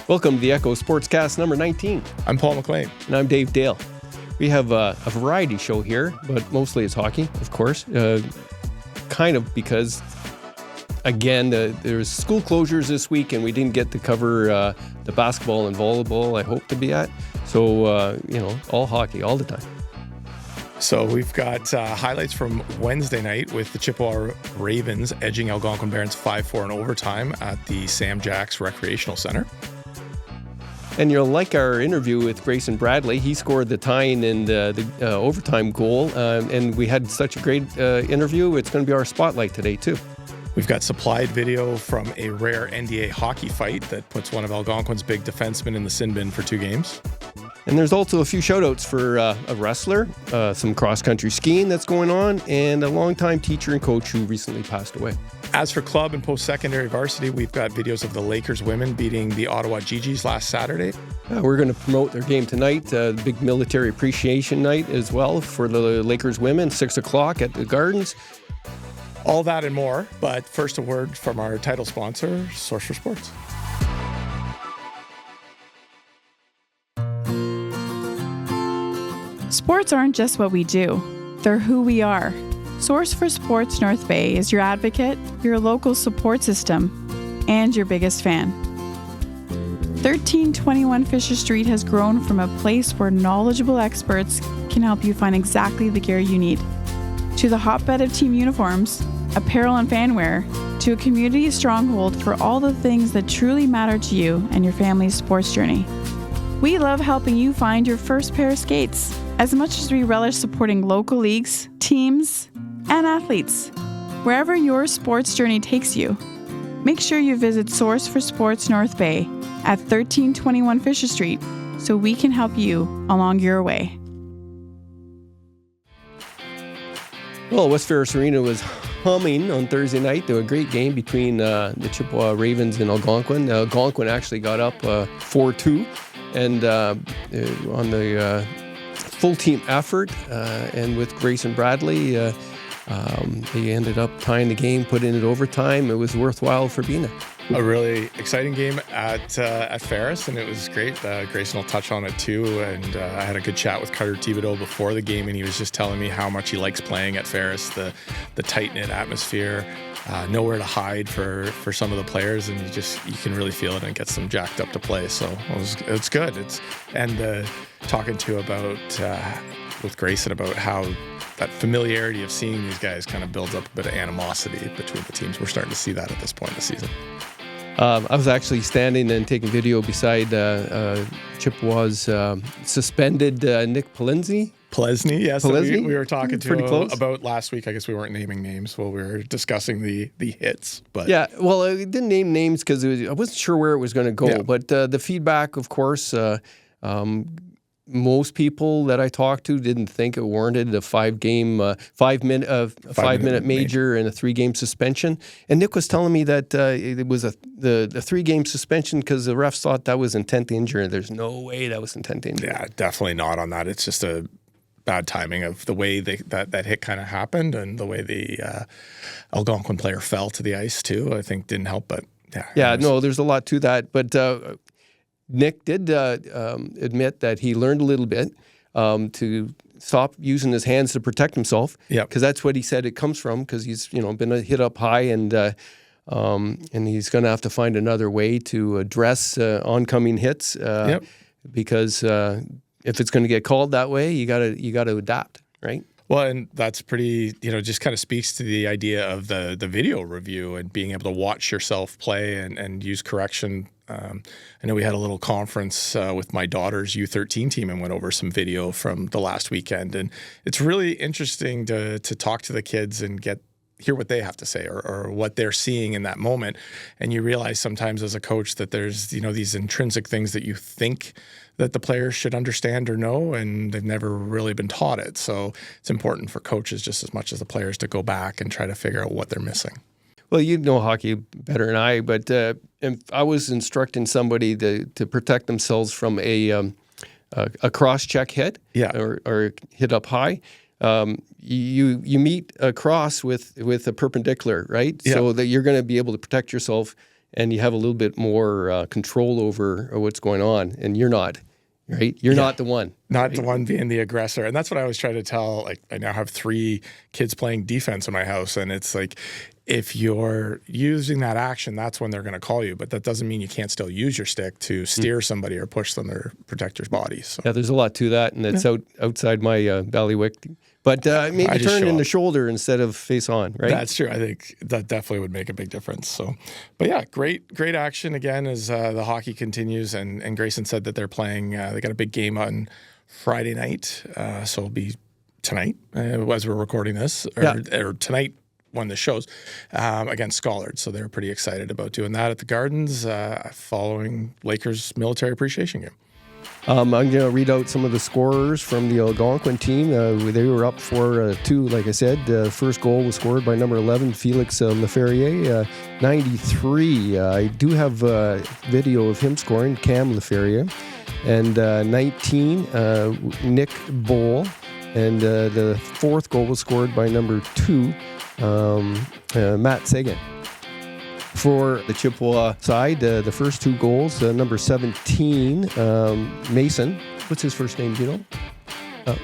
Welcome to the Echo Sportscast number 19. I'm Paul McLean. And I'm Dave Dale. We have a variety show here, but mostly it's hockey, of course. Kind of because, again, there's school closures this week, and we didn't get to cover the basketball and volleyball I hope to be at. So, all hockey all the time. So we've got highlights from Wednesday night with the Chippewa Ravens edging Algonquin Barons 5-4 in overtime at the Sam Jacks Recreational Centre. And you'll like our interview with Grayson Bradley. He scored the tying and the overtime goal, and we had such a great interview. It's going to be our spotlight today, too. We've got supplied video from a rare NDA hockey fight that puts one of Algonquin's big defensemen in the sin bin for 2 games. And there's also a few shout-outs for a wrestler, some cross-country skiing that's going on, and a longtime teacher and coach who recently passed away. As for club and post-secondary varsity, we've got videos of the Lakers women beating the Ottawa GGs last Saturday. We're going to promote their game tonight, the big military appreciation night as well for the Lakers women, 6 o'clock at the Gardens. All that and more, but first a word from our title sponsor, Source for Sports. Sports aren't just what we do, they're who we are. Source for Sports North Bay is your advocate, your local support system, and your biggest fan. 1321 Fisher Street has grown from a place where knowledgeable experts can help you find exactly the gear you need, to the hotbed of team uniforms, apparel and fanwear, to a community stronghold for all the things that truly matter to you and your family's sports journey. We love helping you find your first pair of skates, as much as we relish supporting local leagues, teams, and athletes. Wherever your sports journey takes you, make sure you visit Source for Sports North Bay at 1321 Fisher Street so we can help you along your way. Well, West Ferris Arena was humming on Thursday night. There was a great game between the Chippewa Ravens and Algonquin. Algonquin actually got up 4-2, and on the full team effort, and with Grayson Bradley, they ended up tying the game, putting it overtime. It was worthwhile for being there. A really exciting game at Ferris, and it was great. Grayson will touch on it too, and I had a good chat with Carter Thibodeau before the game, and he was just telling me how much he likes playing at Ferris, the tight-knit atmosphere, nowhere to hide for some of the players, and you can really feel it, and it gets them jacked up to play. So it's good. Talking to with Grayson about how that familiarity of seeing these guys kind of builds up a bit of animosity between the teams. We're starting to see that at this point in the season. I was actually standing and taking video beside Chippewa's suspended Nick Plesny, yes. We were talking to about last week. I guess we weren't naming names while we were discussing the hits. But yeah, well, I didn't name names because I wasn't sure where it was going to go. Yeah. But the feedback, of course, most people that I talked to didn't think it warranted a 5-minute major and a 3-game suspension. And Nick was telling me that it was the 3-game suspension because the refs thought that was intent to injure. There's no way that was intent to injure. Yeah, definitely not on that. It's just a bad timing of the way that hit kind of happened, and the way the Algonquin player fell to the ice too. I think didn't help, but no, there's a lot to that, but. Nick did admit that he learned a little bit to stop using his hands to protect himself. Yeah, because that's what he said it comes from. Because he's been hit up high, and he's going to have to find another way to address oncoming hits. Because if it's going to get called that way, you got to adapt, right? Well, and that's pretty, just kind of speaks to the idea of the video review and being able to watch yourself play and use correction. I know we had a little conference with my daughter's U13 team and went over some video from the last weekend. And it's really interesting to talk to the kids and hear what they have to say or what they're seeing in that moment. And you realize sometimes as a coach that there's, these intrinsic things that you think that the players should understand or know, and they've never really been taught it. So it's important for coaches just as much as the players to go back and try to figure out what they're missing. Well, you know hockey better than I, but if I was instructing somebody to protect themselves from a cross-check hit or hit up high, you meet a cross with a perpendicular, right? Yeah. So that you're going to be able to protect yourself and you have a little bit more control over what's going on, and you're not. Right? You're not the one. Not the one being the aggressor. And that's what I always try to tell. Like, I now have 3 kids playing defense in my house. And it's like, if you're using that action, that's when they're going to call you. But that doesn't mean you can't still use your stick to steer somebody or push them or protect your body. So. Yeah, there's a lot to that. And it's outside my ballywick. But maybe turn in the shoulder instead of face on, right? That's true. I think that definitely would make a big difference. So, but yeah, great action again as the hockey continues. And Grayson said that they're playing. They got a big game on Friday night, so it'll be tonight as we're recording this, or tonight when the show's against Scollard. So they're pretty excited about doing that at the Gardens, following Lakers military appreciation game. I'm going to read out some of the scorers from the Algonquin team. They were up 4-2, like I said. The first goal was scored by number 11, Felix Leferrier, 93. I do have video of him scoring, Cam Leferrier. And 19, Nick Bowl. And the fourth goal was scored by number 2, Matt Sagan. For the Chippewa side, the first 2 goals, number 17, Mason. What's his first name? Do you know?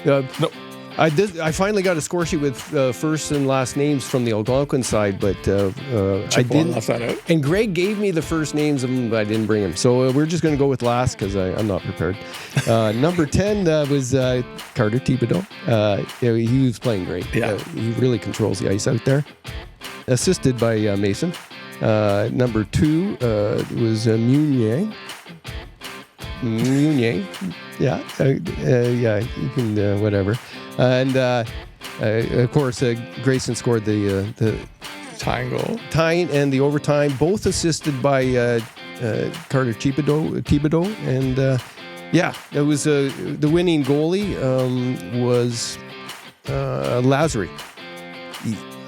No. I finally got a score sheet with first and last names from the Algonquin side, but I didn't. Left that out. And Greg gave me the first names of them, but I didn't bring them. So we're just going to go with last because I'm not prepared. Number 10 was Carter Thibodeau. He was playing great. Yeah. He really controls the ice out there. Assisted by Mason. Number 2 was Munier. Yeah, you can whatever. And of course, Grayson scored the tying goal, and the overtime, both assisted by Carter Thibodeau. And it was the winning goalie was Lazary.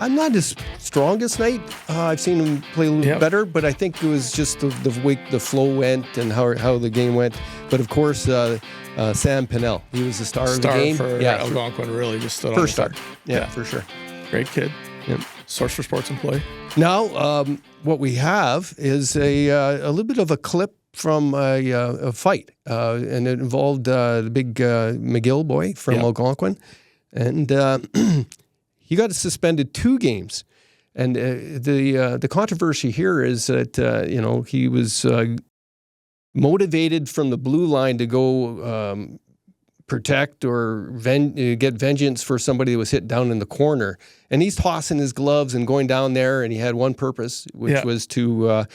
I'm not his strongest night. I've seen him play a little better, but I think it was just the way the flow went and how the game went. But of course, Sam Pinnell, he was the star of the game. For Algonquin, really just stood first on the star. Yeah, for sure. Great kid. Yep. Source for Sports Employee. Now, what we have is a little bit of a clip from a fight, and it involved the big McGill boy from Algonquin, and he got suspended 2 games. And the controversy here is that he was motivated from the blue line to go protect or get vengeance for somebody that was hit down in the corner. And he's tossing his gloves and going down there, and he had one purpose, which was to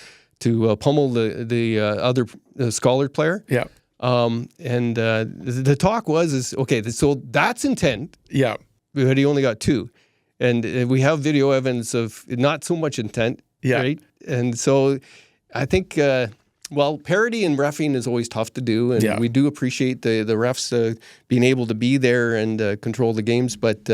pummel the other Scollard player. Yeah. And the talk was okay, so that's intent. Yeah. But he only got 2. And we have video evidence of not so much intent, right? And so I think, parity in reffing is always tough to do, and we do appreciate the refs being able to be there and control the games. But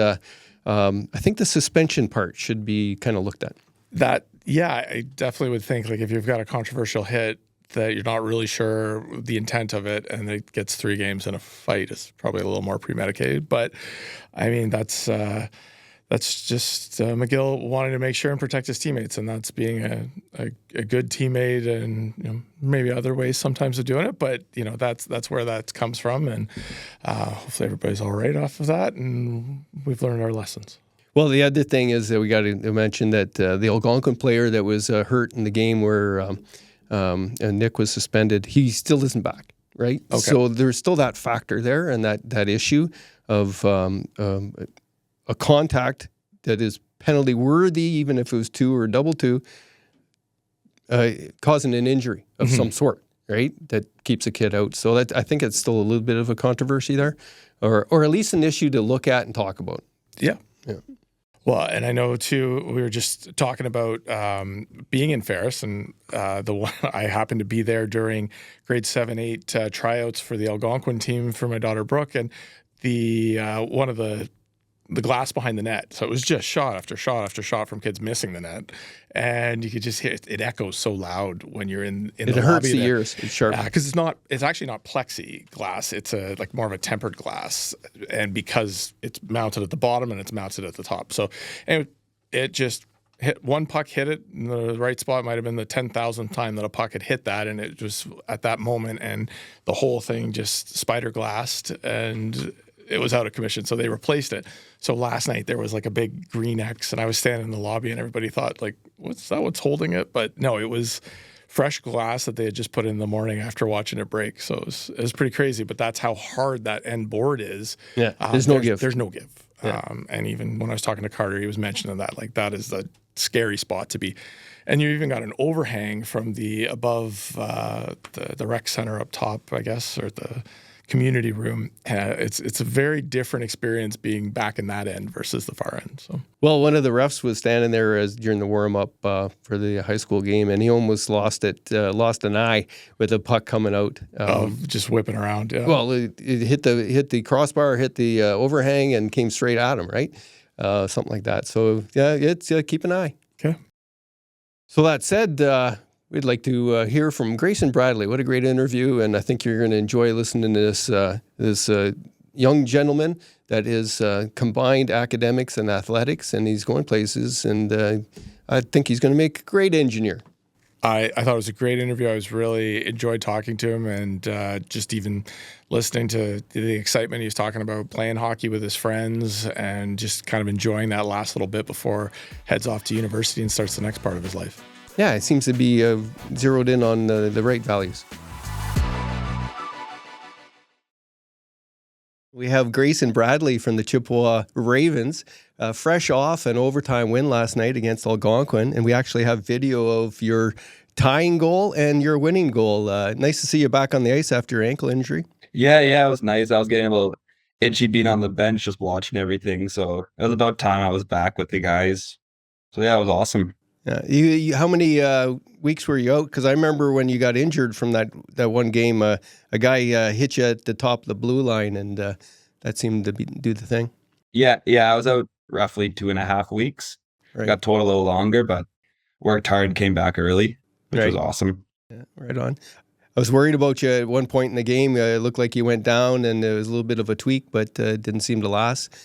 I think the suspension part should be kind of looked at. I definitely would think, like, if you've got a controversial hit that you're not really sure the intent of it, and it gets 3 games in a fight, is probably a little more premeditated. But I mean, that's just McGill wanting to make sure and protect his teammates, and that's being a good teammate, and maybe other ways sometimes of doing it. But that's where that comes from, and hopefully everybody's all right off of that, and we've learned our lessons. Well, the other thing is that we got to mention that the Algonquin player that was hurt in the game where Nick was suspended, he still isn't back, right? Okay. So there's still that factor there, and that issue of a contact that is penalty worthy, even if it was 2 or double 2, causing an injury of some sort, right? That keeps a kid out. So I think it's still a little bit of a controversy there, or at least an issue to look at and talk about. Yeah. Well, and I know too, we were just talking about being in Ferris, and I happened to be there during grade 7-8 tryouts for the Algonquin team for my daughter Brooke, and the one of the glass behind the net. So it was just shot after shot after shot from kids missing the net. And you could just hear it echoes so loud when you're in the lobby. It hurts the ears. It's sharp. Because it's actually not plexi glass. It's more of a tempered glass. And because it's mounted at the bottom and it's mounted at the top. So and it just one puck hit it in the right spot. It might have been the 10,000th time that a puck had hit that, and it was at that moment, and the whole thing just spider glassed, and it was out of commission. So they replaced it. So last night there was like a big green X, and I was standing in the lobby, and everybody thought like, "What's that? What's holding it?" But no, it was fresh glass that they had just put in the morning after watching it break. So it was pretty crazy. But that's how hard that end board is. Yeah, there's no give. There's no give. Yeah. And even when I was talking to Carter, he was mentioning that like that is the scary spot to be. And you even got an overhang from the above the rec center up top, I guess, or the community room. It's a very different experience being back in that end versus the far end. So, well, one of the refs was standing there during the warm up for the high school game, and he almost lost an eye with a puck coming out. Just whipping around. Yeah. Well, it hit the crossbar, hit the overhang, and came straight at him. Right, something like that. So yeah, it's keep an eye. Okay. So that said, we'd like to hear from Grayson Bradley. What a great interview, and I think you're going to enjoy listening to this young gentleman that is combined academics and athletics, and he's going places, and I think he's going to make a great engineer. I thought it was a great interview. I was really enjoyed talking to him, and just even listening to the excitement he was talking about playing hockey with his friends, and just kind of enjoying that last little bit before heads off to university and starts the next part of his life. Yeah, it seems to be zeroed in on the right values. We have Grayson Bradley from the Chippewa Ravens, fresh off an overtime win last night against Algonquin, and we actually have video of your tying goal and your winning goal. Nice to see you back on the ice after your ankle injury. Yeah, it was nice. I was getting a little itchy being on the bench, just watching everything, so it was about time I was back with the guys. So yeah, it was awesome. Yeah, how many weeks were you out? Because I remember when you got injured from that one game, a guy hit you at the top of the blue line, and that seemed to do the thing. Yeah, I was out roughly 2.5 weeks. Right. Got told a little longer, but worked hard, came back early, which was awesome. Yeah, right on. I was worried about you at one point in the game. It looked like you went down, and it was a little bit of a tweak, but it didn't seem to last.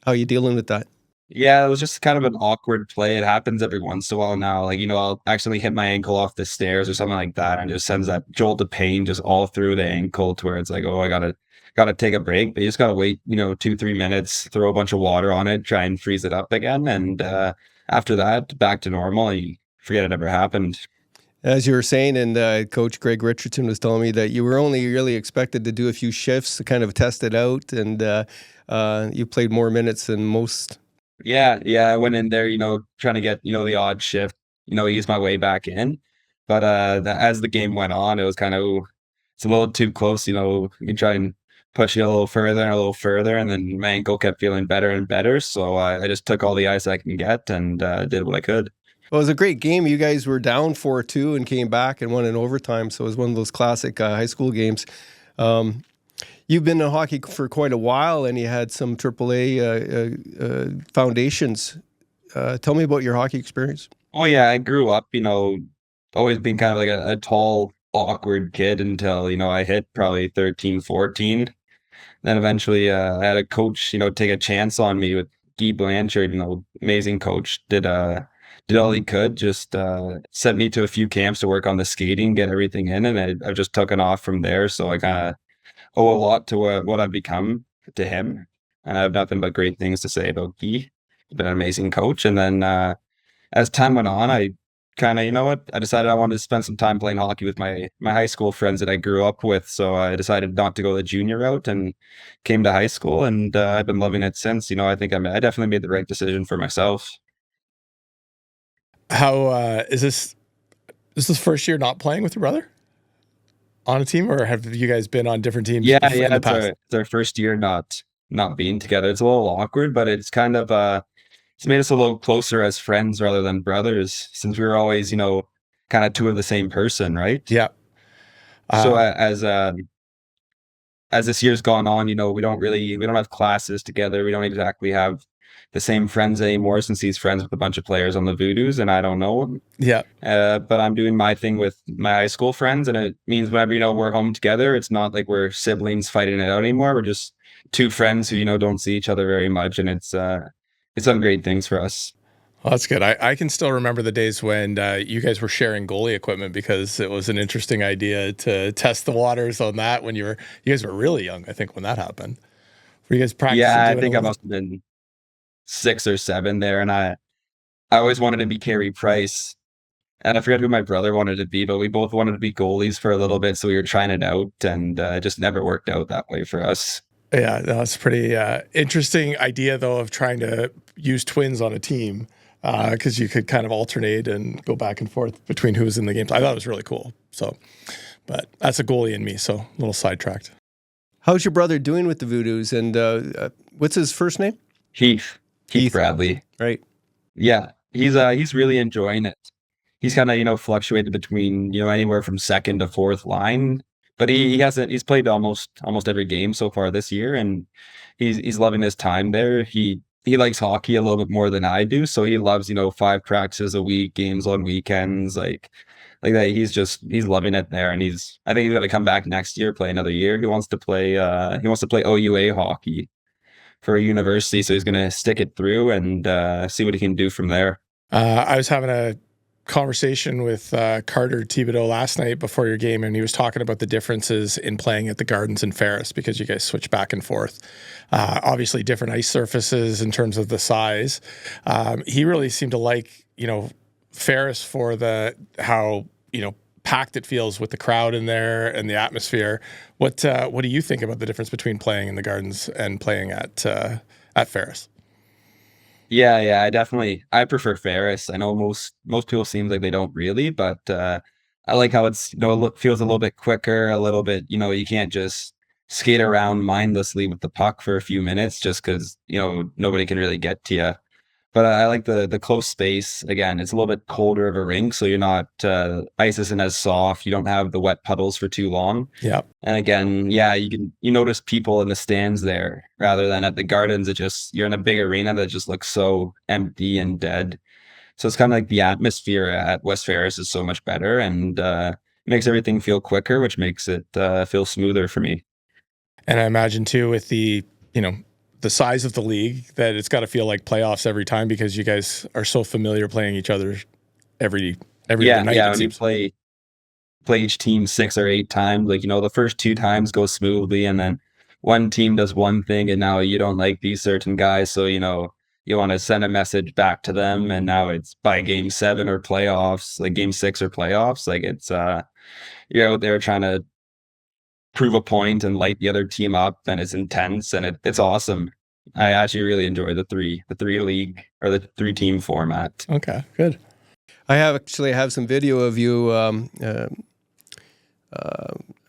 How are you dealing with that? Yeah, it was just kind of an awkward play. It happens every once in a while now. Like, I'll accidentally hit my ankle off the stairs or something like that, and it just sends that jolt of pain just all through the ankle to where it's like, oh, I gotta take a break. But you just gotta wait, 2-3 minutes, throw a bunch of water on it, try and freeze it up again, and after that, back to normal. You forget it ever happened. As you were saying, and Coach Greg Richardson was telling me that you were only really expected to do a few shifts to kind of test it out, and you played more minutes than most. Yeah, I went in there, trying to get, the odd shift, ease my way back in. But as the game went on, it was kind of, it's a little too close, you can try and push it a little further, and then my ankle kept feeling better and better. So I just took all the ice I can get and did what I could. Well, it was a great game. You guys were down 4-2 and came back and won in overtime. So it was one of those classic high school games. You've been in hockey for quite a while, and you had some AAA foundations. Tell me about your hockey experience. Oh, yeah. I grew up, always being kind of like a tall, awkward kid until, I hit probably 13, 14. Then eventually I had a coach, take a chance on me with Guy Blanchard, amazing coach, did all he could, just sent me to a few camps to work on the skating, get everything in, and I've just taken off from there. So I kind of owe a lot to what I've become to him, and I have nothing but great things to say about Guy. He's been an amazing coach. And then as time went on, I kind of, I decided I wanted to spend some time playing hockey with my high school friends that I grew up with. So I decided not to go the junior route and came to high school, and I've been loving it since. I think I definitely made the right decision for myself. How is this the first year not playing with your brother on a team, or have you guys been on different teams? Yeah, it's our first year not being together. It's a little awkward, but it's kind of it's made us a little closer as friends rather than brothers, since we were always, kind of two of the same person, right? Yeah. So as this year's gone on, we don't have classes together. We don't exactly have the same friends anymore, since he's friends with a bunch of players on the Voodoos and I don't know him. Yeah. But I'm doing my thing with my high school friends, and it means whenever, we're home together, it's not like we're siblings fighting it out anymore. We're just two friends who, don't see each other very much, and it's done great things for us. Well, that's good. I can still remember the days when you guys were sharing goalie equipment because it was an interesting idea to test the waters on that when you guys were really young, I think, when that happened. Were you guys practicing? Yeah, I think I must have been 6 or 7 there, and I always wanted to be Carey Price. And I forget who my brother wanted to be, but we both wanted to be goalies for a little bit, so we were trying it out, and it just never worked out that way for us. Yeah, that's a pretty interesting idea, though, of trying to use twins on a team because you could kind of alternate and go back and forth between who was in the game. I thought it was really cool. So, but that's a goalie in me, so a little sidetracked. How's your brother doing with the Voodoos? And what's his first name? Heath Bradley. Right. Yeah, he's really enjoying it. He's kind of, fluctuated between, anywhere from second to fourth line, but he's played almost every game so far this year, and he's loving his time there. He likes hockey a little bit more than I do, so he loves, 5 practices a week, games on weekends, like that. He's loving it there, and I think he's going to come back next year, play another year. He wants to play OUA hockey for a university, so he's going to stick it through and see what he can do from there. I was having a conversation with Carter Thibodeau last night before your game, and he was talking about the differences in playing at the Gardens and Ferris because you guys switch back and forth. Obviously, different ice surfaces in terms of the size. He really seemed to like, Ferris for how packed it feels with the crowd in there and the atmosphere. What do you think about the difference between playing in the Gardens and playing at Ferris? Yeah, I prefer Ferris. I know most people seem like they don't really, but I like how it's feels a little bit quicker, a little bit, you can't just skate around mindlessly with the puck for a few minutes just because nobody can really get to you. But I like the close space. Again, it's a little bit colder of a rink, so you're not ice isn't as soft. You don't have the wet puddles for too long. Yeah. And again, you notice people in the stands there rather than at the Gardens. You're in a big arena that just looks so empty and dead. So it's kind of like the atmosphere at West Ferris is so much better and makes everything feel quicker, which makes it feel smoother for me. And I imagine too with the the size of the league that it's got to feel like playoffs every time because you guys are so familiar playing each other every night. Yeah, when you play each team 6 or 8 times, the first 2 times go smoothly, and then one team does one thing, and now you don't like these certain guys, so you want to send a message back to them, and now it's by game 7 or playoffs, like game 6 or playoffs, like it's you're out there trying to prove a point and light the other team up, and it's intense and it's awesome. I actually really enjoy the three league or the 3 team format. Okay, good. I have some video of you.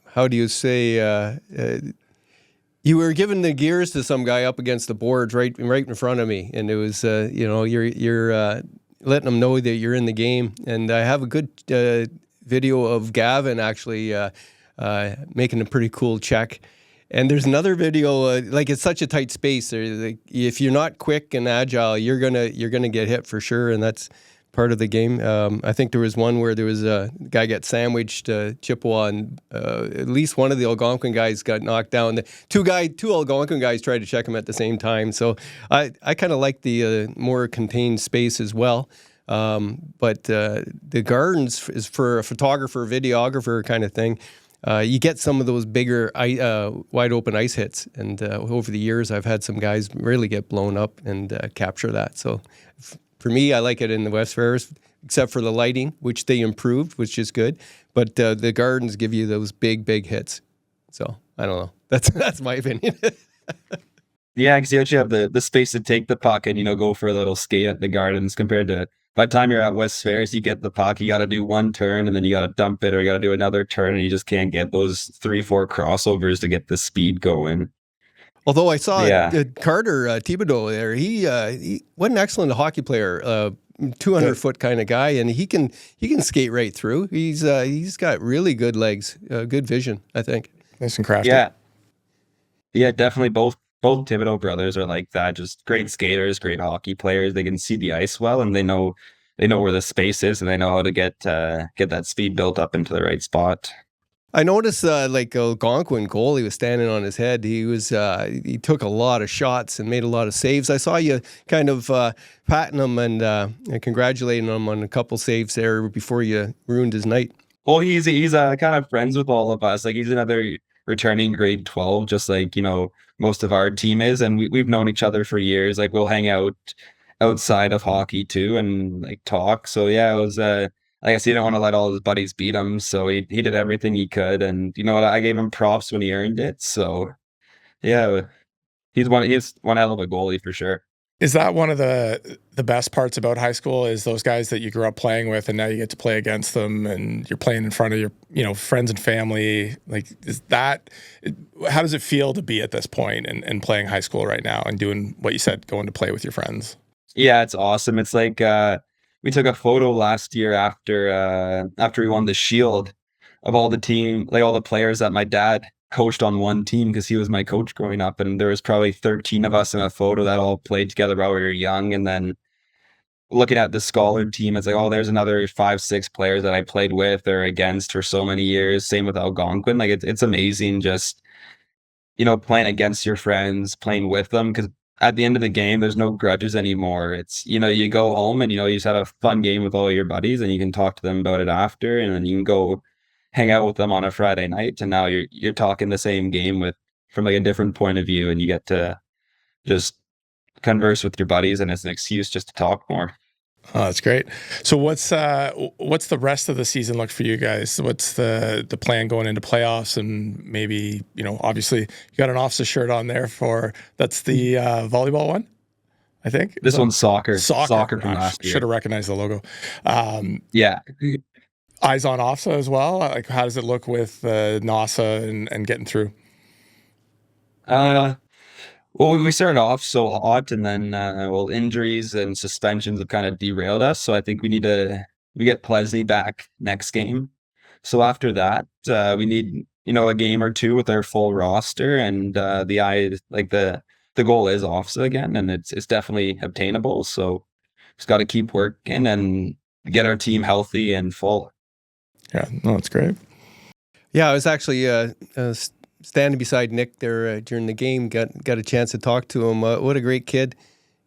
How do you say? You were giving the gears to some guy up against the boards right in front of me, and it was you're letting them know that you're in the game. And I have a good video of Gavin actually making a pretty cool check. And there's another video, it's such a tight space. If you're not quick and agile, you're gonna get hit for sure, and that's part of the game. I think there was one where there was a guy got sandwiched, Chippewa, and at least one of the Algonquin guys got knocked down. The two Algonquin guys tried to check him at the same time. So I kind of like the more contained space as well. But the Gardens is for a photographer, videographer kind of thing. You get some of those bigger wide open ice hits, and over the years I've had some guys really get blown up and capture that. So for me, I like it in the West Ferris, except for the lighting, which they improved, which is good. But the Gardens give you those big hits. So I don't know. That's my opinion. Yeah, because you actually have the space to take the puck and go for a little skate at the Gardens compared to by the time you're at West Ferris, you get the puck, you got to do one turn and then you got to dump it or you got to do another turn and you just can't get those 3-4 crossovers to get the speed going. Although I saw Carter Thibodeau there, he what an excellent hockey player, 200-foot kind of guy, and he can skate right through. He's got really good legs, good vision, I think. Nice and crafty. Yeah, definitely both Thibodeau brothers are like that. Just great skaters, great hockey players. They can see the ice well, and they know where the space is, and they know how to get that speed built up into the right spot. I noticed like Algonquin goalie was standing on his head. He took a lot of shots and made a lot of saves. I saw you kind of patting him and congratulating him on a couple saves there before you ruined his night. Well, he's kind of friends with all of us. Like he's another returning grade 12, just like, most of our team is. And we've known each other for years. Like we'll hang out outside of hockey too and like talk. So yeah, it was I guess he didn't want to let all his buddies beat him. So he did everything he could. And you know what? I gave him props when he earned it. So yeah, he's one hell of a goalie for sure. Is that one of the best parts about high school is those guys that you grew up playing with and now you get to play against them and you're playing in front of your, friends and family? Like, how does it feel to be at this point and playing high school right now and doing what you said, going to play with your friends? Yeah, it's awesome. It's like, we took a photo last year after we won the Shield of all the players that my dad coached on one team because he was my coach growing up, and there was probably 13 of us in a photo that all played together while we were young. And then looking at the Scollard team, it's like, oh, there's another 5-6 players that I played with or against for so many years. Same with Algonquin. Like it's amazing just playing against your friends, playing with them, because at the end of the game, there's no grudges anymore. It's, you go home and, you just had a fun game with all your buddies and you can talk to them about it after, and then you can go hang out with them on a Friday night. And now you're talking the same game from like a different point of view, and you get to just converse with your buddies, and it's an excuse just to talk more. Oh, that's great. So what's the rest of the season look for you guys? What's the plan going into playoffs? And maybe, obviously you got an officer shirt on there that's the volleyball one, I think. This one's soccer. Soccer from last year. Should have recognized the logo. Yeah. Eyes on OFSA as well? Like, how does it look with NASA and getting through? Well, we started off so hot, and then injuries and suspensions have kind of derailed us. So I think we get Plesney back next game. So after that, we need a game or two with our full roster, and the goal is OFSA again, and it's definitely obtainable. So just got to keep working and get our team healthy and full. Yeah, no, that's great. Yeah, I was actually standing beside Nick there during the game. Got a chance to talk to him. What a great kid!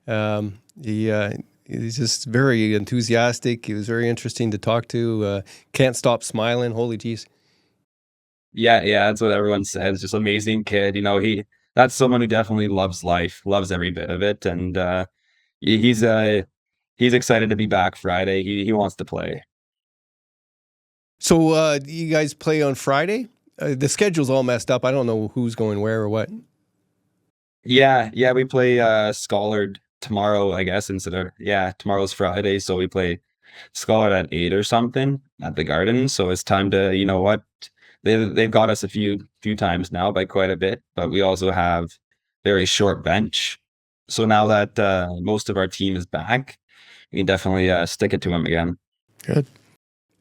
He's just very enthusiastic. He was very interesting to talk to. Can't stop smiling. Holy geez! Yeah, that's what everyone says. Just amazing kid. That's someone who definitely loves life, loves every bit of it, and he's excited to be back Friday. He wants to play. So you guys play on Friday? The schedule's all messed up. I don't know who's going where or what. Yeah, we play Scollard tomorrow, I guess, tomorrow's Friday, so we play Scollard at 8 or something at the Garden. So it's time to, they've got us a few times now by quite a bit, but we also have very short bench. So now that most of our team is back, we can definitely stick it to them again. Good.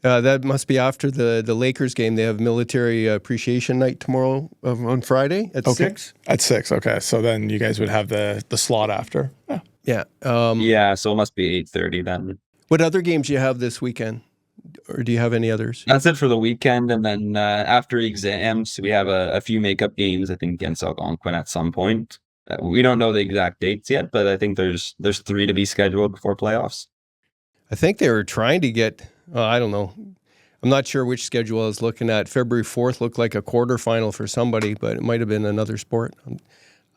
That must be after the Lakers game. They have military appreciation night tomorrow on Friday at 6. At 6, okay. So then you guys would have the slot after. Yeah. So it must be 8:30 then. What other games do you have this weekend? Or do you have any others? That's it for the weekend. And then after exams, we have a few makeup games, I think, against Algonquin at some point. We don't know the exact dates yet, but I think there's 3 to be scheduled before playoffs. I think they were trying to get... I don't know. I'm not sure which schedule I was looking at. February 4th looked like a quarterfinal for somebody, but it might have been another sport.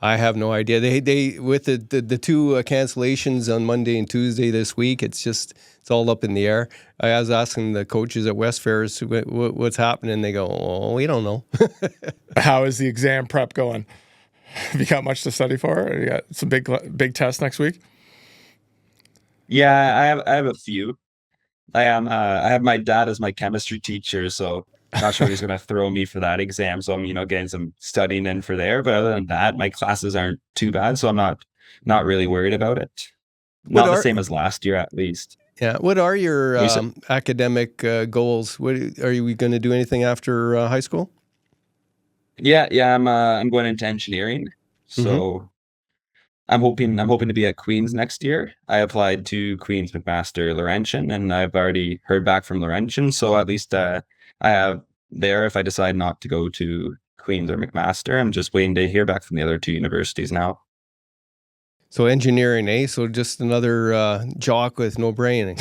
I have no idea. They with the 2 cancellations on Monday and Tuesday this week, it's all up in the air. I was asking the coaches at West Ferris what's happening. They go, "Oh, we don't know." How is the exam prep going? Have you got much to study for? You got some big tests next week? Yeah, I have a few. I have my dad as my chemistry teacher, so I'm not sure he's going to throw me for that exam. So I'm, getting some studying in for there. But other than that, my classes aren't too bad, so I'm not really worried about it. Not the same as last year, at least. Yeah. What are your academic goals? What are you going to do anything after high school? Yeah. I'm going into engineering, so I'm hoping to be at Queen's next year. I applied to Queen's McMaster Laurentian, and I've already heard back from Laurentian. So at least I have there if I decide not to go to Queen's or McMaster. I'm just waiting to hear back from the other two universities now. So engineering, eh? So just another jock with no brain.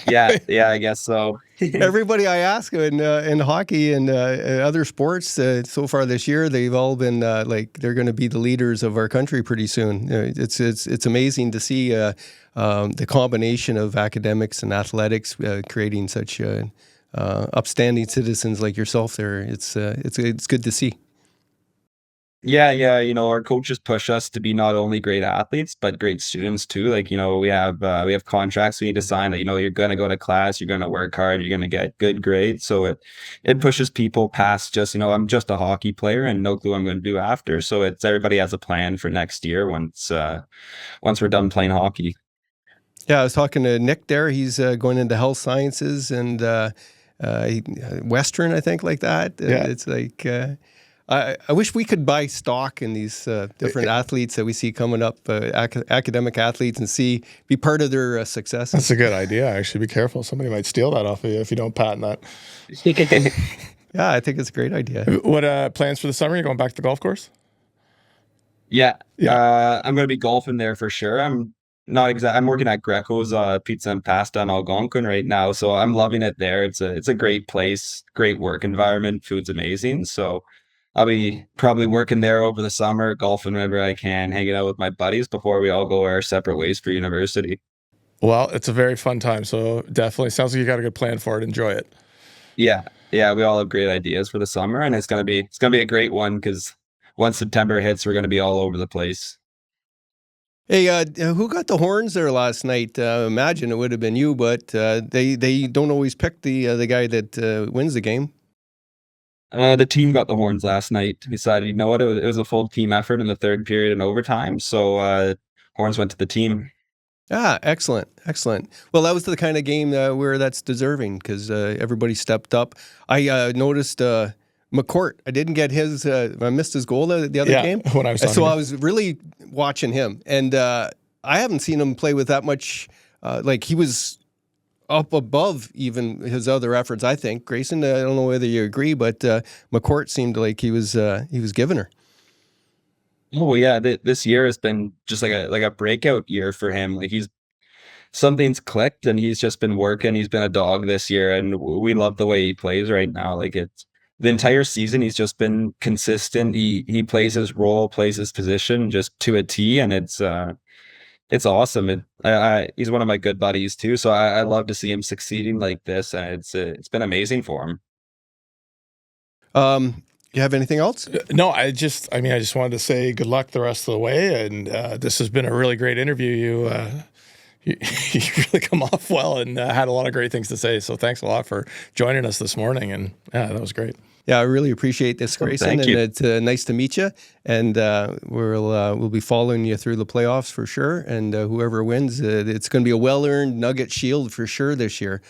Yeah, I guess so. Everybody I ask in hockey and other sports so far this year, they've all been like they're going to be the leaders of our country pretty soon. It's amazing to see the combination of academics and athletics creating such upstanding citizens like yourself. There, it's good to see. Yeah, our coaches push us to be not only great athletes, but great students too. Like, we have contracts we need to sign that, you're going to go to class, you're going to work hard, you're going to get good grades. So it pushes people past just, I'm just a hockey player and no clue what I'm going to do after. So it's everybody has a plan for next year once we're done playing hockey. Yeah, I was talking to Nick there. He's going into health sciences and Western, I think, like that. Yeah. It's like... I wish we could buy stock in these different athletes that we see coming up, academic athletes, and be part of their success. That's a good idea. Actually, be careful. Somebody might steal that off of you if you don't patent that. Yeah, I think it's a great idea. What plans for the summer? You going back to the golf course? Yeah. I'm going to be golfing there for sure. I'm working at Greco's Pizza and Pasta in Algonquin right now, so I'm loving it there. It's a great place, great work environment. Food's amazing, so I'll be probably working there over the summer, golfing whenever I can, hanging out with my buddies before we all go our separate ways for university. Well, it's a very fun time, so definitely sounds like you got a good plan for it. Enjoy it. Yeah, we all have great ideas for the summer, and it's gonna be a great one because once September hits, we're gonna be all over the place. Hey, who got the horns there last night? Imagine it would have been you, but they don't always pick the guy that wins the game. The team got the horns last night. Decided, it was a full team effort in the third period and overtime. So horns went to the team. Ah, excellent. Well, that was the kind of game where that's deserving because everybody stepped up. I noticed McCourt. I didn't get his. I missed his goal the other game. When I was talking. So I was really watching him, and I haven't seen him play with that much. Like he was up above even his other efforts, I think. Grayson, I don't know whether you agree, but McCourt seemed like he was giving her. Oh yeah, this year has been just like a breakout year for him. Like something's clicked, and he's just been working. He's been a dog this year, and we love the way he plays right now. Like it's the entire season, he's just been consistent. He plays his role, plays his position just to a T, and it's awesome. He's one of my good buddies too, so I love to see him succeeding like this, and it's been amazing for him. You have anything else? No, I just wanted to say good luck the rest of the way, and this has been a really great interview. You really come off well and had a lot of great things to say. So thanks a lot for joining us this morning, and that was great. Yeah, I really appreciate this, Grayson, Thank you. And it's nice to meet you. And we'll be following you through the playoffs for sure. And whoever wins, it's going to be a well-earned Nugget Shield for sure this year.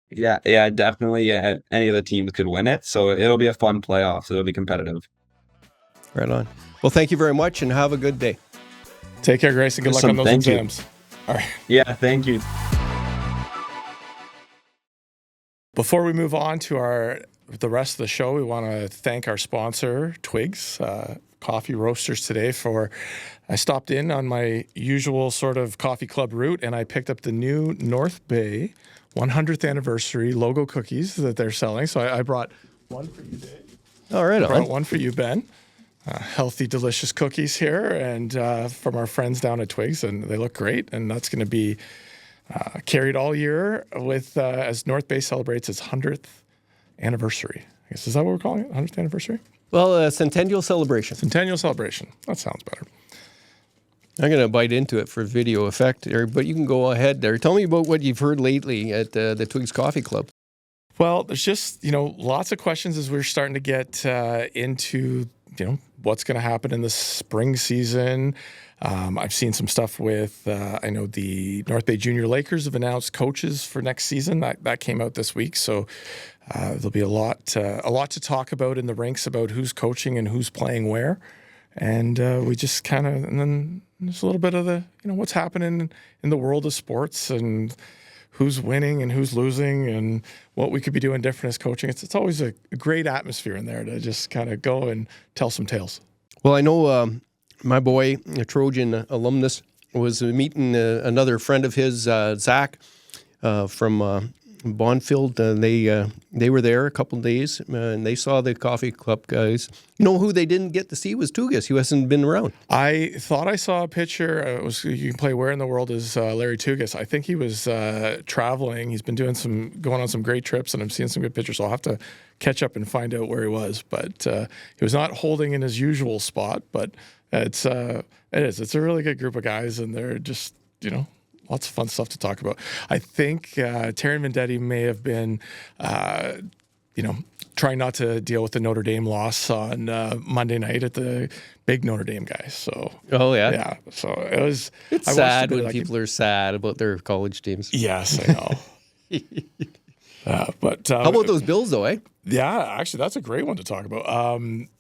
Yeah, definitely. Yeah, any of the teams could win it, so it'll be a fun playoff. So it'll be competitive. Right on. Well, thank you very much, and have a good day. Take care, Grayson. Good luck on those exams. All right. Yeah, thank you. Before we move on to the rest of the show, we want to thank our sponsor, Twigs Coffee Roasters today. I stopped in on my usual sort of coffee club route, and I picked up the new North Bay 100th anniversary logo cookies that they're selling. So I brought one for you, Dave. All right. I brought one for you, Ben. Healthy, delicious cookies here, and from our friends down at Twigs, and they look great. And that's going to be carried all year with as North Bay celebrates its 100th anniversary. I guess, is that what we're calling it? 100th anniversary? Well, Centennial Celebration. Centennial Celebration. That sounds better. I'm going to bite into it for video effect there, but you can go ahead there. Tell me about what you've heard lately at the Twigs Coffee Club. Well, there's just, lots of questions as we're starting to get into, what's going to happen in the spring season. I've seen some stuff with, I know the North Bay Junior Lakers have announced coaches for next season. That came out this week. So there'll be a lot to talk about in the ranks about who's coaching and who's playing where. And we just and then there's a little bit of the, what's happening in the world of sports and who's winning and who's losing and what we could be doing different as coaching. It's always a great atmosphere in there to just kind of go and tell some tales. Well, I know my boy, a Trojan alumnus, was meeting another friend of his, Zach, from Bonfield. They were there a couple of days, and they saw the coffee club guys. You know who they didn't get to see was Tugas. He hasn't been around. I thought I saw a picture. You can play Where in the World is Larry Tugas. I think he was traveling. He's been going on some great trips, and I'm seeing some good pictures. So I'll have to catch up and find out where he was. But he was not holding in his usual spot. But it's a really good group of guys, and they're just lots of fun stuff to talk about. I think Terry Vendetti may have been, trying not to deal with the Notre Dame loss on Monday night at the big Notre Dame guys. So, yeah. So it was. It's sad when people are sad about their college teams. Yes, I know. But how about those Bills, though? Yeah, actually, that's a great one to talk about.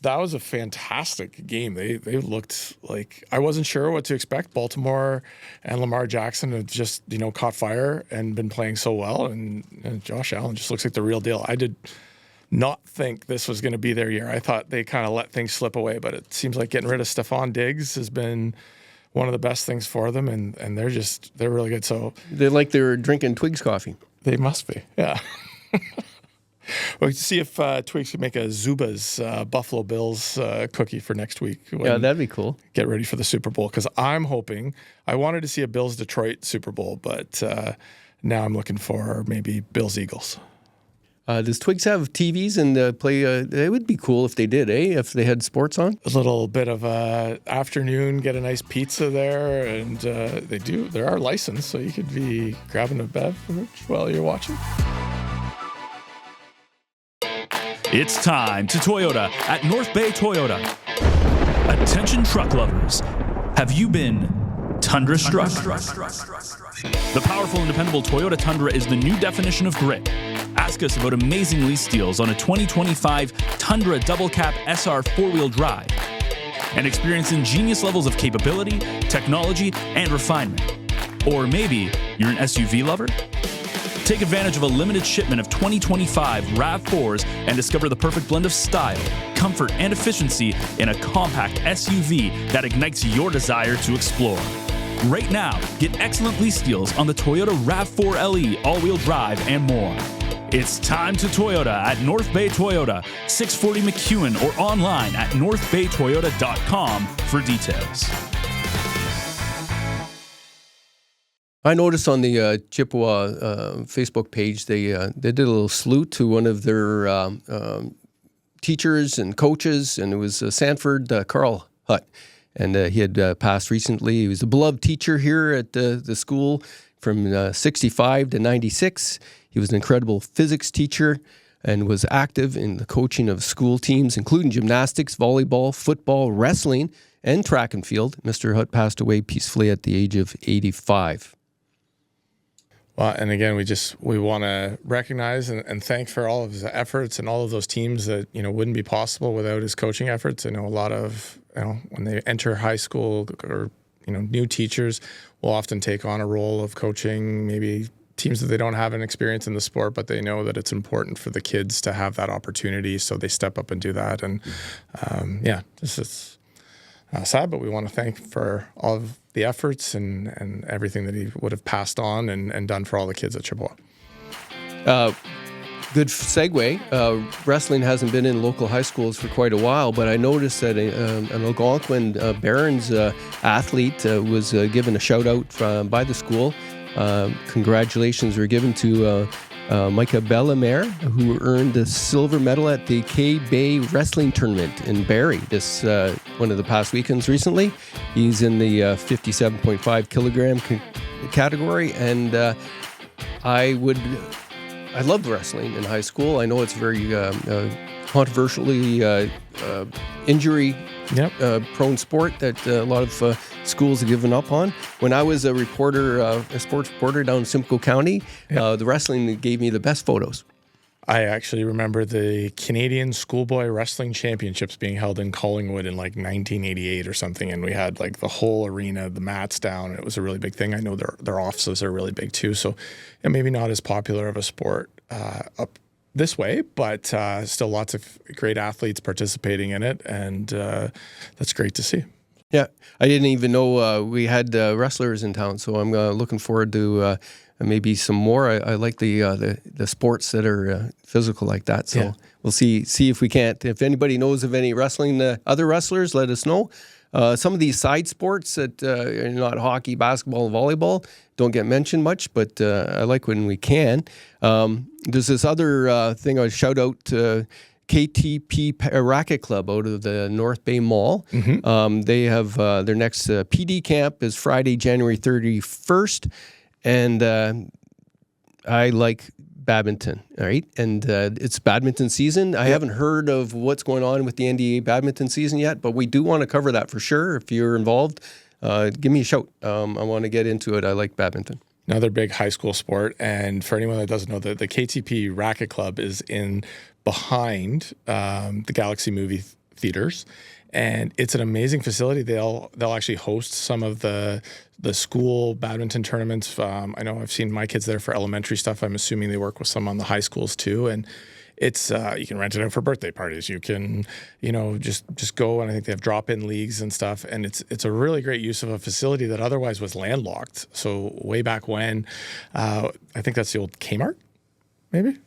That was a fantastic game. They looked like I wasn't sure what to expect. Baltimore and Lamar Jackson have just caught fire and been playing so well, and Josh Allen just looks like the real deal. I did not think this was going to be their year. I thought they kind of let things slip away, but it seems like getting rid of Stephon Diggs has been one of the best things for them, and they're really good. So they're drinking Twigs coffee. They must be, yeah. We'll see if Twigs can make a Zuba's Buffalo Bills cookie for next week. Yeah, that'd be cool. Get ready for the Super Bowl, because I'm hoping – I wanted to see a Bills-Detroit Super Bowl, but now I'm looking for maybe Bills-Eagles. Does Twigs have TVs and play? It would be cool if they did, If they had sports on? A little bit of afternoon, get a nice pizza there, and they do. There are licensed, so you could be grabbing a beverage while you're watching. It's time to Toyota at North Bay Toyota. Attention truck lovers. Have you been Tundra struck? The powerful and dependable Toyota Tundra is the new definition of grit. Ask us about amazing lease deals on a 2025 Tundra Double Cap SR 4-wheel drive and experience ingenious levels of capability, technology, and refinement. Or maybe you're an SUV lover? Take advantage of a limited shipment of 2025 RAV4s and discover the perfect blend of style, comfort, and efficiency in a compact SUV that ignites your desire to explore. Right now, get excellent lease deals on the Toyota RAV4 LE all-wheel drive and more. It's time to Toyota at North Bay Toyota, 640 McEwen, or online at northbaytoyota.com for details. I noticed on the Chippewa Facebook page, they did a little salute to one of their teachers and coaches, and it was Sanford Carl Hutt. And he had passed recently. He was a beloved teacher here at the school from 65 to 96. He was an incredible physics teacher and was active in the coaching of school teams, including gymnastics, volleyball, football, wrestling, and track and field. Mr. Hutt passed away peacefully at the age of 85. Well, and again, we want to recognize and thank for all of his efforts and all of those teams that wouldn't be possible without his coaching efforts. I know a lot of when they enter high school or new teachers will often take on a role of coaching maybe teams that they don't have an experience in the sport, but they know that it's important for the kids to have that opportunity, so they step up and do that. And this is sad, but we want to thank for all of the efforts and everything that he would have passed on and done for all the kids at Chippewa. Good segue. Wrestling hasn't been in local high schools for quite a while, but I noticed that an Algonquin Barons athlete was given a shout-out by the school. Congratulations were given to Micah Bellemare, who earned the silver medal at the K-Bay Wrestling Tournament in Barrie this one of the past weekends recently. He's in the 57.5 kilogram category, and I loved wrestling in high school. I know it's very controversially injury prone sport that a lot of schools have given up on. When I was a reporter, a sports reporter down in Simcoe County, the wrestling gave me the best photos. I actually remember the Canadian Schoolboy Wrestling Championships being held in Collingwood in like 1988 or something, and we had like the whole arena, the mats down, and it was a really big thing. I know their offices are really big too, so maybe not as popular of a sport up this way, but still lots of great athletes participating in it, and that's great to see. Yeah, I didn't even know we had wrestlers in town, so I'm looking forward to maybe some more. I like the sports that are physical like that. So we'll see if we can't. If anybody knows of any wrestling, other wrestlers, let us know. Some of these side sports that are not hockey, basketball, and volleyball don't get mentioned much, but I like when we can. There's this other thing I would shout out to. KTP Racket Club out of the North Bay Mall. Mm-hmm. They have their next PD camp is Friday, January 31st. And I like badminton, all right? And it's badminton season. I haven't heard of what's going on with the NDA badminton season yet, but we do want to cover that for sure. If you're involved, give me a shout. I want to get into it. I like badminton. Another big high school sport. And for anyone that doesn't know, the KTP Racket Club is behind the Galaxy movie theaters, and it's an amazing facility. They'll actually host some of the school badminton tournaments. I know I've seen my kids there for elementary stuff. I'm assuming they work with some on the high schools too, and it's you can rent it out for birthday parties. You can just go, and I think they have drop-in leagues and stuff, and it's a really great use of a facility that otherwise was landlocked. So way back when, I think that's the old Kmart, maybe.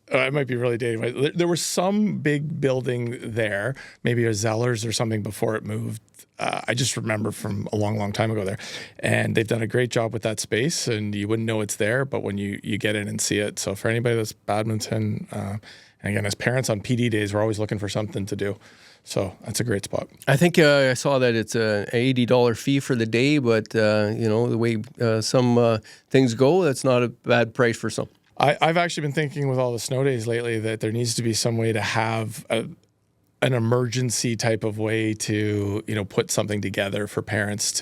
It might be really dated. There was some big building there, maybe a Zellers or something before it moved. I just remember from a long, long time ago there. And they've done a great job with that space, and you wouldn't know it's there, but when you get in and see it. So for anybody that's badminton, and again, as parents on PD days, we're always looking for something to do. So that's a great spot. I think I saw that it's an $80 fee for the day, but the way some things go, that's not a bad price for some. I've actually been thinking with all the snow days lately that there needs to be some way to have an emergency type of way to, put something together for parents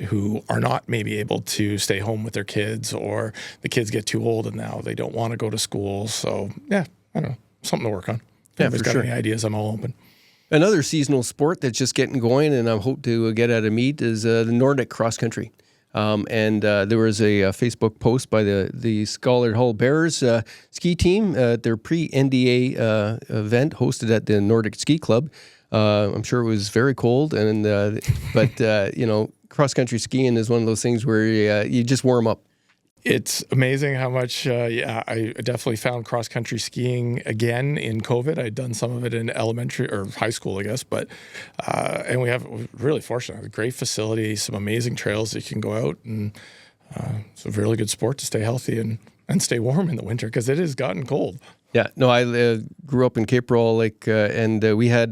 who are not maybe able to stay home with their kids, or the kids get too old and now they don't want to go to school. So yeah, I don't know, something to work on. If anybody's got any ideas, I'm all open. Another seasonal sport that's just getting going, and I hope to get at a meet, is the Nordic cross country. And there was a Facebook post by the Scollard Bears ski team at their pre-NDA event hosted at the Nordic Ski Club. I'm sure it was very cold, but cross-country skiing is one of those things where you just warm up. It's amazing how much, I definitely found cross-country skiing again in COVID. I'd done some of it in elementary or high school, I guess, but and we're really fortunate. A great facility, some amazing trails that you can go out, and it's a really good sport to stay healthy and stay warm in the winter, because it has gotten cold. Yeah, no, I grew up in Cape Royal, and we had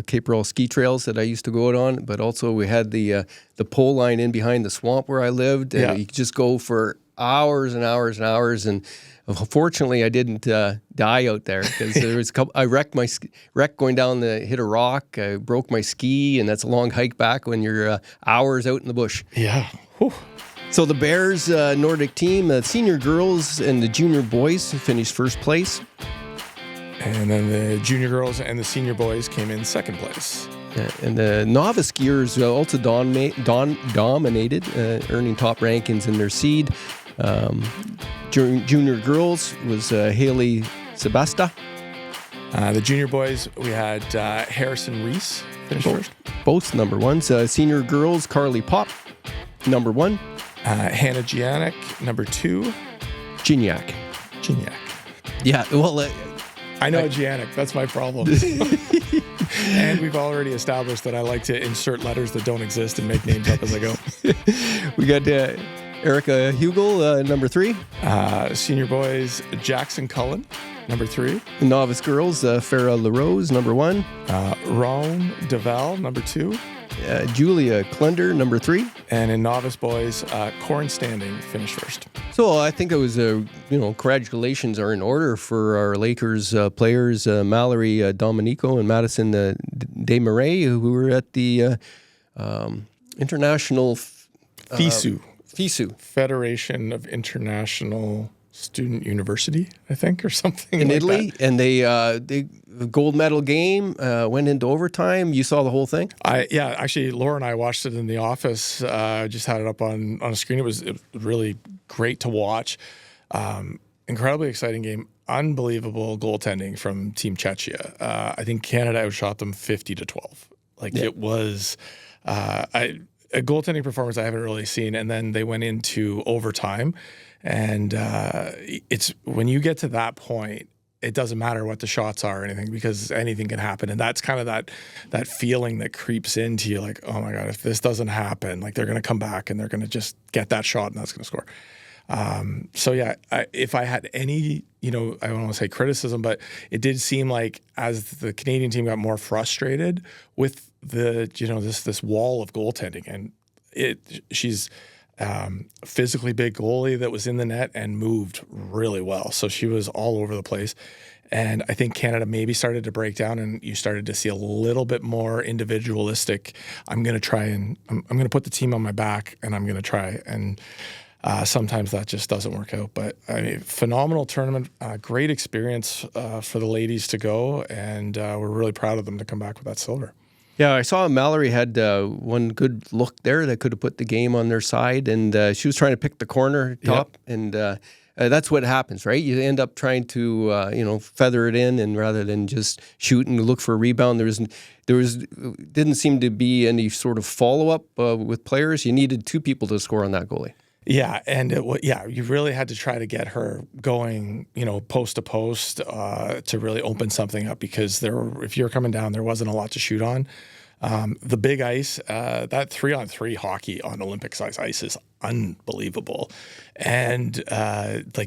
Cape Royal ski trails that I used to go out on, but also we had the pole line in behind the swamp where I lived, and you could just go for hours and hours and hours. And fortunately, I didn't die out there, because there was I wrecked going down hit a rock. I broke my ski, and that's a long hike back when you're hours out in the bush. Yeah. Whew. So the Bears Nordic team, the senior girls and the junior boys finished first place. And then the junior girls and the senior boys came in second place. And the novice skiers also dominated, earning top rankings in their seed. Junior girls was Haley Sebasta. The junior boys, we had Harrison Reese finish first. Both number ones. Senior girls, Carly Pop, number one. Hannah Giannick, number two. Gignac. Yeah, well... I know Giannic. That's my problem. And we've already established that I like to insert letters that don't exist and make names up as I go. We got Erica Hugel, number three. Senior boys, Jackson Cullen, number three. Novice girls, Farah LaRose, number one. Roan Deval, number two. Julia Klender, number three. And in novice boys, Corin Standing finished first. So I think it was, congratulations are in order for our Lakers players, Mallory Dominico and Madison Desmarais, who were at the International... FISU. FISU. Federation of International student university, I think, or something in like Italy, that. and they gold medal game went into overtime. You saw the whole thing? Actually, Laura and I watched it in the office. Just had it up on a screen. It was really great to watch. Incredibly exciting game. Unbelievable goaltending from Team Czechia. I think Canada outshot them 50-12. It was a goaltending performance I haven't really seen. And then they went into overtime. And it's when you get to that point, it doesn't matter what the shots are or anything, because anything can happen. And that's kind of that feeling that creeps into you, like, oh my God, if this doesn't happen, like they're going to come back and they're going to just get that shot and that's going to score. If I had any, I don't want to say criticism, but it did seem like as the Canadian team got more frustrated with this wall of goaltending, and she's physically big goalie that was in the net and moved really well. So she was all over the place. And I think Canada maybe started to break down, and you started to see a little bit more individualistic. I'm going to try and I'm going to put the team on my back, and I'm going to try. And sometimes that just doesn't work out. But I mean, phenomenal tournament, great experience for the ladies to go, and we're really proud of them to come back with that silver. Yeah, I saw Mallory had one good look there that could have put the game on their side, and she was trying to pick the corner top, and that's what happens, right? You end up trying to feather it in, and rather than just shoot and look for a rebound, didn't seem to be any sort of follow up with players. You needed two people to score on that goalie. Yeah, and you really had to try to get her going, post to post to really open something up, because if you're coming down, there wasn't a lot to shoot on. The big ice, that 3-on-3 hockey on Olympic-size ice is unbelievable, and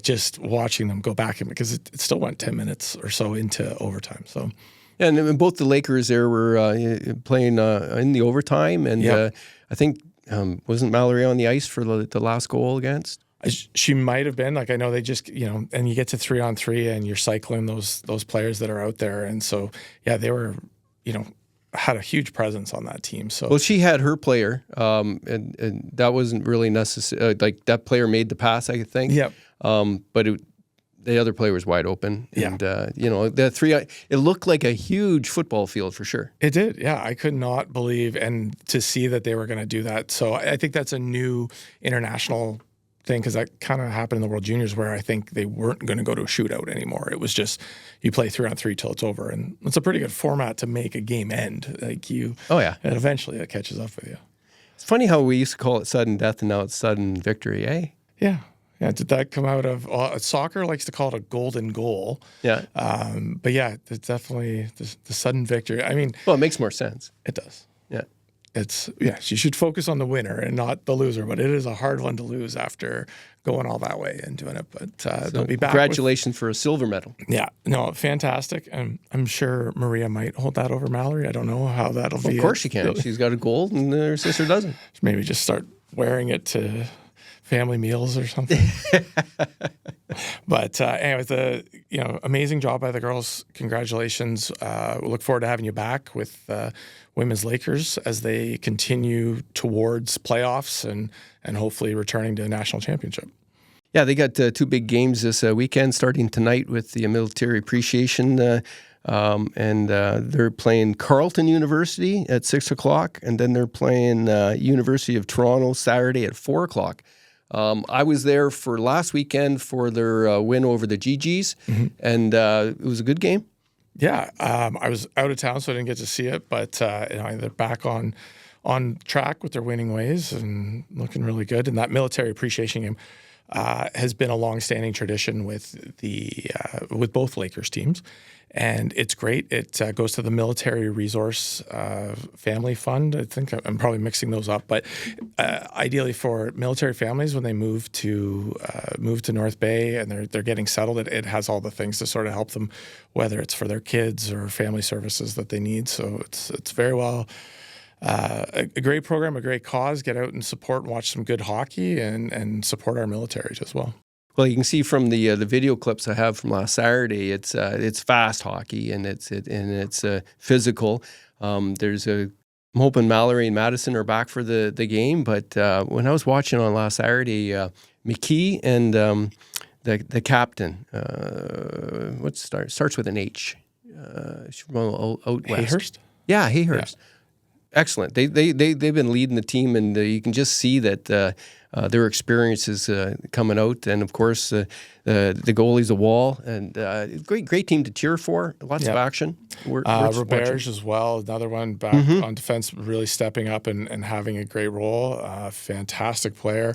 just watching them go back, because it still went 10 minutes or so into overtime. So, yeah, and both the Lakers there were playing in the overtime, and I think. Wasn't Mallory on the ice for the last goal against? She might have been. I know they just, and you get to 3-on-3 and you're cycling those players that are out there. And so, they were, had a huge presence on that team. So, well, she had her player, and that wasn't really necessary. That player made the pass, I think. Yep. But the other player was wide open. And, it looked like a huge football field for sure. It did. Yeah. I could not believe, and to see that they were going to do that. So I think that's a new international thing, because that kind of happened in the World Juniors, where I think they weren't going to go to a shootout anymore. It was just, you play 3-on-3 till it's over. And it's a pretty good format to make a game end. And eventually it catches up with you. It's funny how we used to call it sudden death, and now it's sudden victory, eh? Yeah. Yeah, did that come out of soccer? Likes to call it a golden goal. Yeah, but yeah, it's definitely the sudden victory. I mean, well, it makes more sense. It does. Yeah, you should focus on the winner and not the loser. But it is a hard one to lose after going all that way and doing it. But they'll be back. Congratulations for a silver medal. Yeah, no, fantastic. I'm sure Maria might hold that over Mallory. I don't know how that'll be. Of course she can. She's got a gold, and her sister doesn't. Maybe just start wearing it to family meals or something. But anyway, amazing job by the girls. Congratulations. We look forward to having you back with Women's Lakers as they continue towards playoffs and hopefully returning to a national championship. Yeah, they got two big games this weekend, starting tonight with the military appreciation, and they're playing Carleton University at 6:00, and then they're playing University of Toronto Saturday at 4:00. I was there for last weekend for their win over the GGs, and it was a good game. Yeah, I was out of town, so I didn't get to see it, but they're back on track with their winning ways and looking really good. And that military appreciation game has been a long-standing tradition with both Lakers teams. And it's great. It goes to the Military Resource Family Fund. I think I'm probably mixing those up, but ideally for military families when they move to North Bay and they're getting settled, it has all the things to sort of help them, whether it's for their kids or family services that they need. So it's very well a great program, a great cause. Get out and support and watch some good hockey and support our military as well. Well, you can see from the video clips I have from last Saturday, it's fast hockey and it's physical. I'm hoping Mallory and Madison are back for the game, but when I was watching on last Saturday, McKee and the captain. What starts with an H? She's from out west. Hayhurst? Yeah, Hayhurst. Yeah. Excellent. They've been leading the team, and you can just see that their experience is coming out. And of course, the goalie's a wall, and great team to cheer for. Lots of action. Roberge as well, another one back on defense, really stepping up and having a great role. Fantastic player.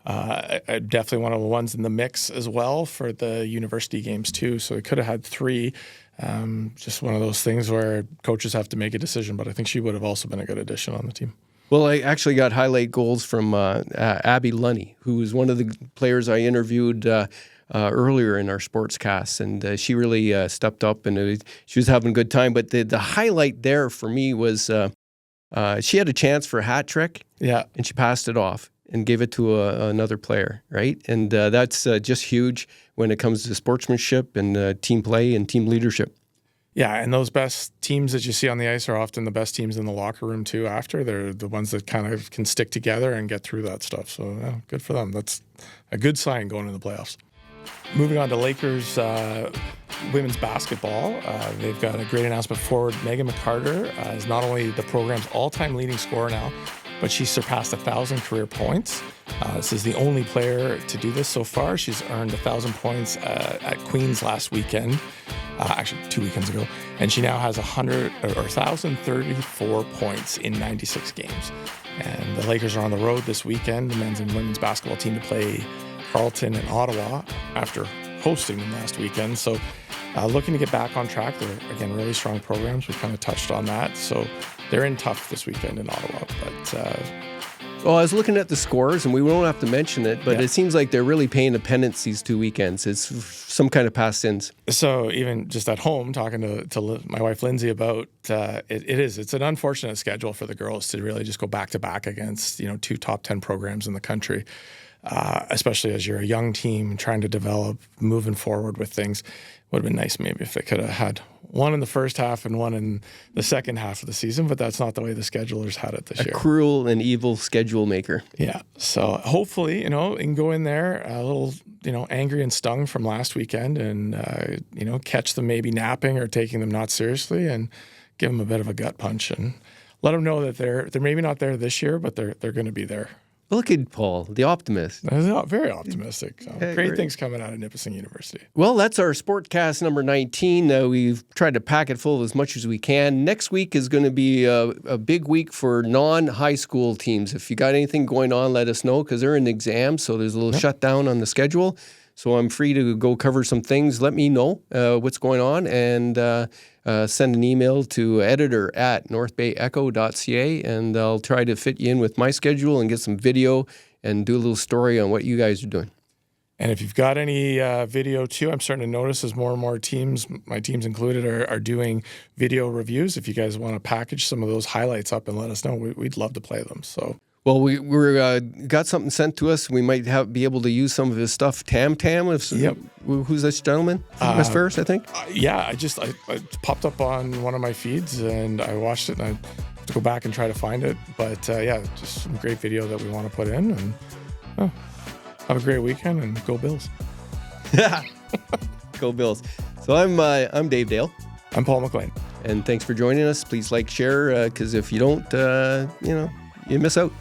Definitely one of the ones in the mix as well for the university games too. So it could have had 3. Just one of those things where coaches have to make a decision, but I think she would have also been a good addition on the team. Well, I actually got highlight goals from Abby Lunny, who was one of the players I interviewed earlier in our sportscast, and she really stepped up, and she was having a good time. But the highlight there for me was she had a chance for a hat trick, and she passed it off and gave it to another player, right? And that's just huge when it comes to sportsmanship and team play and team leadership. Yeah, and those best teams that you see on the ice are often the best teams in the locker room too after. They're the ones that kind of can stick together and get through that stuff. So yeah, good for them. That's a good sign going into the playoffs. Moving on to Lakers women's basketball. They've got a great announcement. Forward Megan McCarter is not only the program's all-time leading scorer now, but she surpassed 1,000 career points. This is the only player to do this so far. She's earned 1,000 points at Queens last weekend, actually 2 weekends ago, and she now has 1,034 points in 96 games. And the Lakers are on the road this weekend, the men's and women's basketball team, to play Carleton and Ottawa after hosting them last weekend. So looking to get back on track. They're, again, really strong programs. We kind of touched on that. So they're in tough this weekend in Ottawa. But well, I was looking at the scores, and we won't have to mention it, but it seems like they're really paying attendance these 2 weekends. It's some kind of past sins. So even just at home, talking to my wife Lindsay about it's an unfortunate schedule for the girls to really just go back to back against 2 top 10 programs in the country. Especially as you're a young team trying to develop, moving forward with things. Would have been nice maybe if they could have had one in the first half and one in the second half of the season, but that's not the way the schedulers had it this year. A cruel and evil schedule maker. Yeah. So hopefully, you can go in there a little, angry and stung from last weekend and, catch them maybe napping or taking them not seriously and give them a bit of a gut punch and let them know that they're maybe not there this year, but they're going to be there. Look at Paul, the optimist. Very optimistic. So great things coming out of Nipissing University. Well, that's our Sportcast number 19. We've tried to pack it full as much as we can. Next week is going to be a big week for non-high school teams. If you got anything going on, let us know, because they're in exams, so there's a little shutdown on the schedule. So I'm free to go cover some things. Let me know what's going on, and send an email to editor@northbayecho.ca, and I'll try to fit you in with my schedule and get some video and do a little story on what you guys are doing. And if you've got any video too, I'm starting to notice as more and more teams, my teams included, are doing video reviews. If you guys want to package some of those highlights up and let us know, we'd love to play them. So. Well, we're got something sent to us. We might be able to use some of his stuff. Tam. Yep. Who's this gentleman? West Ferris, I think. Yeah, I popped up on one of my feeds and I watched it, and I have to go back and try to find it. But just some great video that we want to put in. And have a great weekend and go Bills. Go Bills. So I'm Dave Dale. I'm Paul McLean. And thanks for joining us. Please like, share, because if you don't, you miss out.